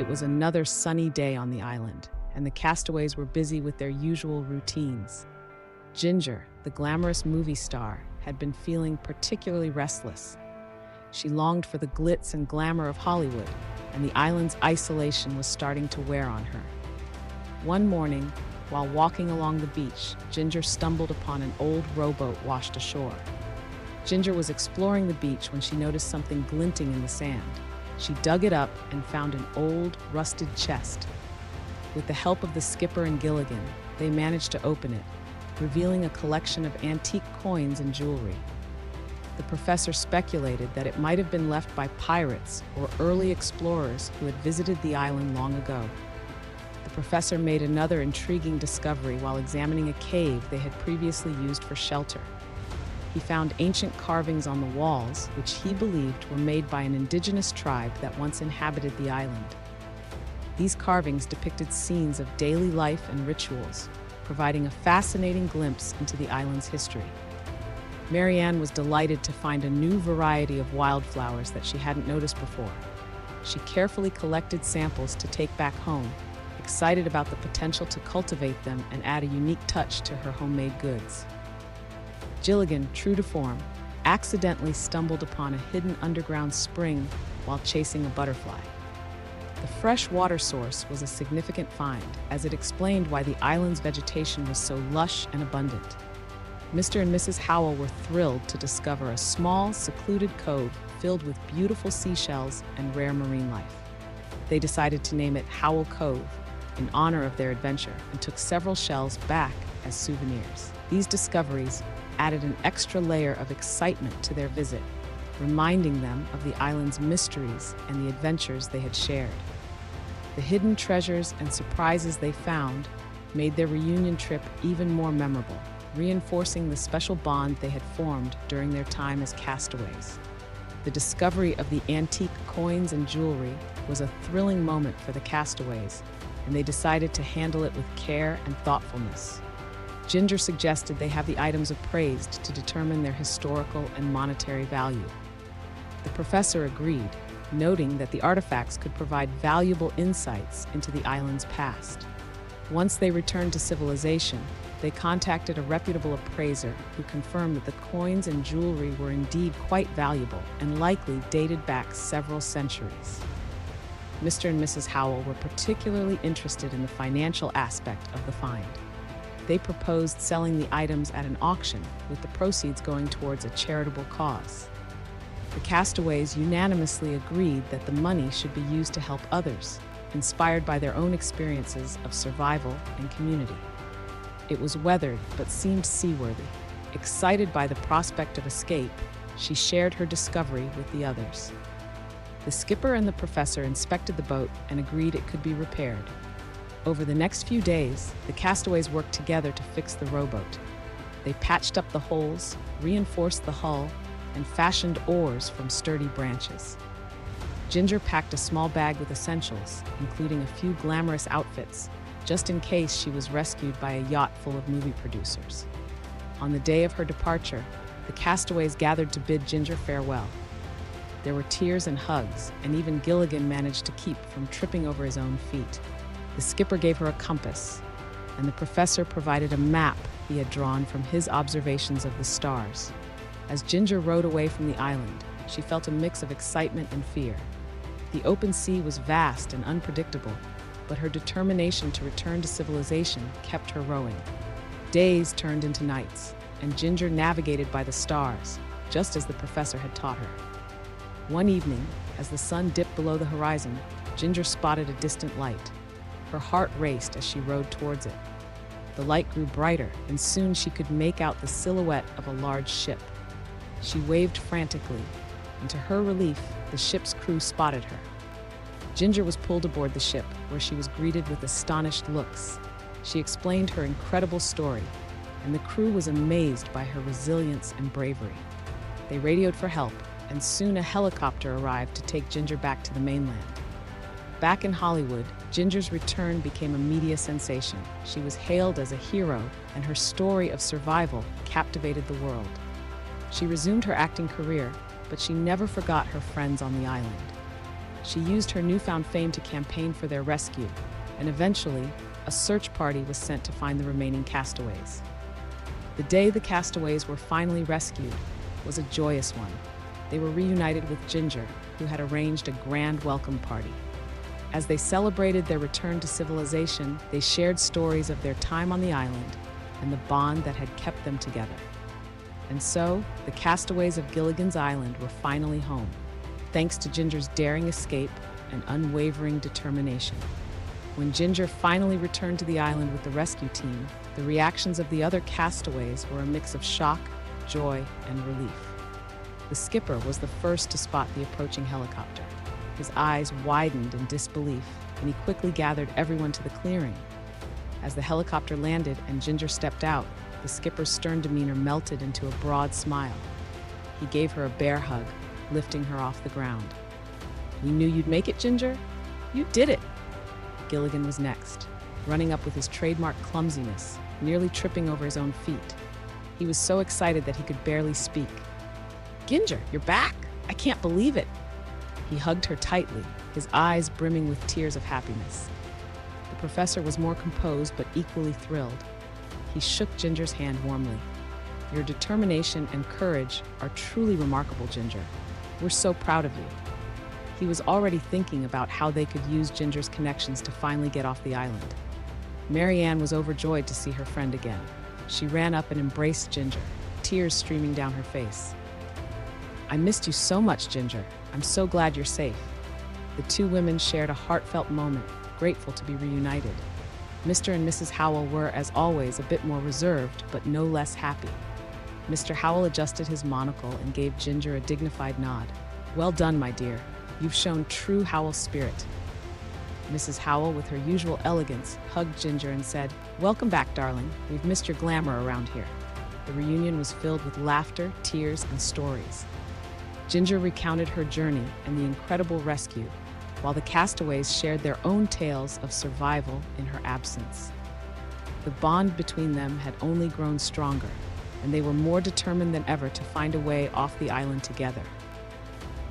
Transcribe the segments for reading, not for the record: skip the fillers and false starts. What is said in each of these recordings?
It was another sunny day on the island, and the castaways were busy with their usual routines. Ginger, the glamorous movie star, had been feeling particularly restless. She longed for the glitz and glamour of Hollywood, and the island's isolation was starting to wear on her. One morning, while walking along the beach, Ginger stumbled upon an old rowboat washed ashore. Ginger was exploring the beach when she noticed something glinting in the sand. She dug it up and found an old, rusted chest. With the help of the skipper and Gilligan, they managed to open it, revealing a collection of antique coins and jewelry. The professor speculated that it might have been left by pirates or early explorers who had visited the island long ago. The professor made another intriguing discovery while examining a cave they had previously used for shelter. He found ancient carvings on the walls, which he believed were made by an indigenous tribe that once inhabited the island. These carvings depicted scenes of daily life and rituals, providing a fascinating glimpse into the island's history. Marianne was delighted to find a new variety of wildflowers that she hadn't noticed before. She carefully collected samples to take back home, excited about the potential to cultivate them and add a unique touch to her homemade goods. Gilligan, true to form, accidentally stumbled upon a hidden underground spring while chasing a butterfly. The fresh water source was a significant find, as it explained why the island's vegetation was so lush and abundant. Mr. and Mrs. Howell were thrilled to discover a small, secluded cove filled with beautiful seashells and rare marine life. They decided to name it Howell Cove in honor of their adventure and took several shells back as souvenirs. These discoveries added an extra layer of excitement to their visit, reminding them of the island's mysteries and the adventures they had shared. The hidden treasures and surprises they found made their reunion trip even more memorable, reinforcing the special bond they had formed during their time as castaways. The discovery of the antique coins and jewelry was a thrilling moment for the castaways, and they decided to handle it with care and thoughtfulness. Ginger suggested they have the items appraised to determine their historical and monetary value. The professor agreed, noting that the artifacts could provide valuable insights into the island's past. Once they returned to civilization, they contacted a reputable appraiser who confirmed that the coins and jewelry were indeed quite valuable and likely dated back several centuries. Mr. and Mrs. Howell were particularly interested in the financial aspect of the find. They proposed selling the items at an auction, with the proceeds going towards a charitable cause. The castaways unanimously agreed that the money should be used to help others, inspired by their own experiences of survival and community. It was weathered but seemed seaworthy. Excited by the prospect of escape, she shared her discovery with the others. The skipper and the professor inspected the boat and agreed it could be repaired. Over the next few days, the castaways worked together to fix the rowboat. They patched up the holes, reinforced the hull, and fashioned oars from sturdy branches. Ginger packed a small bag with essentials, including a few glamorous outfits, just in case she was rescued by a yacht full of movie producers. On the day of her departure, the castaways gathered to bid Ginger farewell. There were tears and hugs, and even Gilligan managed to keep from tripping over his own feet. The skipper gave her a compass, and the professor provided a map he had drawn from his observations of the stars. As Ginger rowed away from the island, she felt a mix of excitement and fear. The open sea was vast and unpredictable, but her determination to return to civilization kept her rowing. Days turned into nights, and Ginger navigated by the stars, just as the professor had taught her. One evening, as the sun dipped below the horizon, Ginger spotted a distant light. Her heart raced as she rowed towards it. The light grew brighter, and soon she could make out the silhouette of a large ship. She waved frantically, and to her relief, the ship's crew spotted her. Ginger was pulled aboard the ship, where she was greeted with astonished looks. She explained her incredible story, and the crew was amazed by her resilience and bravery. They radioed for help, and soon a helicopter arrived to take Ginger back to the mainland. Back in Hollywood, Ginger's return became a media sensation. She was hailed as a hero, and her story of survival captivated the world. She resumed her acting career, but she never forgot her friends on the island. She used her newfound fame to campaign for their rescue, and eventually, a search party was sent to find the remaining castaways. The day the castaways were finally rescued was a joyous one. They were reunited with Ginger, who had arranged a grand welcome party. As they celebrated their return to civilization, they shared stories of their time on the island and the bond that had kept them together. And so, the castaways of Gilligan's Island were finally home, thanks to Ginger's daring escape and unwavering determination. When Ginger finally returned to the island with the rescue team, the reactions of the other castaways were a mix of shock, joy, and relief. The skipper was the first to spot the approaching helicopter. His eyes widened in disbelief, and he quickly gathered everyone to the clearing. As the helicopter landed and Ginger stepped out, the skipper's stern demeanor melted into a broad smile. He gave her a bear hug, lifting her off the ground. "We knew you'd make it, Ginger. You did it!" Gilligan was next, running up with his trademark clumsiness, nearly tripping over his own feet. He was so excited that he could barely speak. "Ginger, you're back! I can't believe it!" He hugged her tightly, his eyes brimming with tears of happiness. The professor was more composed but equally thrilled. He shook Ginger's hand warmly. "Your determination and courage are truly remarkable, Ginger. We're so proud of you." He was already thinking about how they could use Ginger's connections to finally get off the island. Mary Ann was overjoyed to see her friend again. She ran up and embraced Ginger, tears streaming down her face. "I missed you so much, Ginger. I'm so glad you're safe." The two women shared a heartfelt moment, grateful to be reunited. Mr. and Mrs. Howell were, as always, a bit more reserved, but no less happy. Mr. Howell adjusted his monocle and gave Ginger a dignified nod. "Well done, my dear. You've shown true Howell spirit." Mrs. Howell, with her usual elegance, hugged Ginger and said, "Welcome back, darling. We've missed your glamour around here." The reunion was filled with laughter, tears, and stories. Ginger recounted her journey and the incredible rescue, while the castaways shared their own tales of survival in her absence. The bond between them had only grown stronger, and they were more determined than ever to find a way off the island together.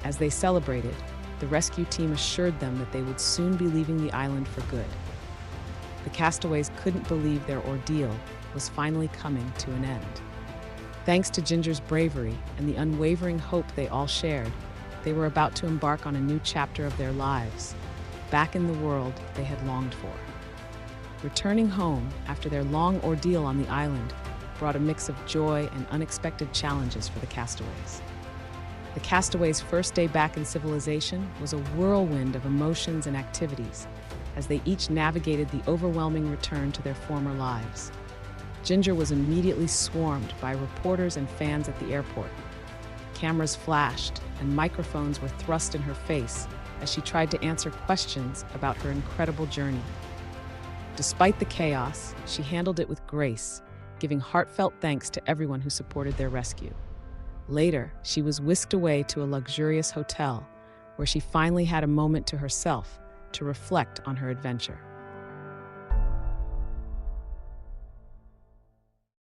As they celebrated, the rescue team assured them that they would soon be leaving the island for good. The castaways couldn't believe their ordeal was finally coming to an end. Thanks to Ginger's bravery and the unwavering hope they all shared, they were about to embark on a new chapter of their lives, back in the world they had longed for. Returning home after their long ordeal on the island brought a mix of joy and unexpected challenges for the castaways. The castaways' first day back in civilization was a whirlwind of emotions and activities as they each navigated the overwhelming return to their former lives. Ginger was immediately swarmed by reporters and fans at the airport. Cameras flashed and microphones were thrust in her face as she tried to answer questions about her incredible journey. Despite the chaos, she handled it with grace, giving heartfelt thanks to everyone who supported their rescue. Later, she was whisked away to a luxurious hotel, where she finally had a moment to herself to reflect on her adventure.